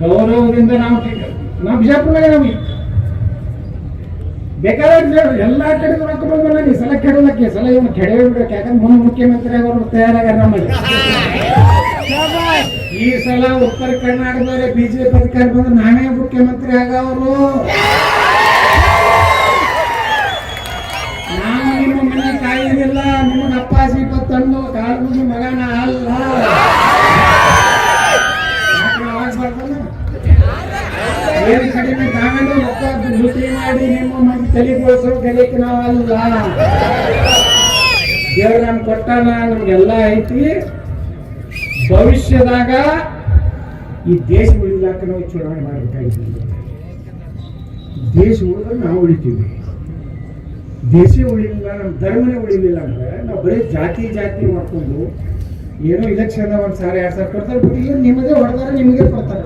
ಗೌರವದಿಂದ ನಾವು ಬಿಜಾಪುರದಾಗ ನಮಗೆ ಬೇಕಾದ್ರೆ ಎಲ್ಲಾ ಕಡೆ ರೊಕ್ಕ ಬಂದಲ್ಲ. ಈ ಸಲ ಕೆಡೋದಕ್ಕೆ ಸಲ ಇವನು ಕೆಡವೇ ಬಿಡ್ಬೇಕು. ಯಾಕಂದ್ರೆ ಮುಂದೆ ಮುಖ್ಯಮಂತ್ರಿ ಅವರು ತಯಾರಾಗ ನಮ್ಮಲ್ಲಿ. ಈ ಸಲ ಉತ್ತರ ಕರ್ನಾಟಕದಲ್ಲಿ ಬಿಜೆಪಿ ಅಧಿಕಾರ ಬಂದ್ರೆ ನಾವೇ ಮುಖ್ಯಮಂತ್ರಿ ಆಗವರು. ನಾವು ನಿಮ್ಮ ಮನೆ ಕಾಯಿದಿಲ್ಲ, ನಿಮಗೆ ಅಪ್ಪಾಜಿ ತಂದು ಕಾಲು ಮಗನ ಅಲ್ಲ. ಏನು ಕಡಿಮೆ ನಾವೇನು ರೊಕ್ಕ ದುಡ್ಡು ಮಾಡಿ ನಿಮ್ಮ ಮಂದಿ ತಲೆಗೋಸು ಕಲಿಕೆ ನಾವಲ್ಲ. ದೇವ್ರ ನಮ್ಗೆ ಕೊಟ್ಟಾನ, ನಮ್ಗೆಲ್ಲ ಐತಿ. ಭವಿಷ್ಯದಾಗ ಈ ದೇಶ ಉಳಿಲಾಕ ನಾವು ಚುನಾವಣೆ ಮಾಡಬೇಕಾಗಿದ್ದೀವಿ. ದೇಶ ಉಳಿದ್ರೆ ನಾವು ಉಳಿತೀವಿ. ದೇಶ ಉಳಿಲಿಲ್ಲ, ನಮ್ಮ ಧರ್ಮನೇ ಉಳಿಲಿಲ್ಲ ಅಂದ್ರೆ ನಾವು ಬರೀ ಜಾತಿ ಜಾತಿ ಮಾಡ್ಕೊಂಡು ಏನೋ ಇಲೆಕ್ಷನ್ ಒಂದ್ 1,000 2,000 ಕೊಡ್ತಾರೆ ಬಿಟ್ಟು ಏನು ನಿಮಗೆ ಹೊಡೆದಾರೆ ನಿಮಗೆ ಕೊಡ್ತಾರೆ.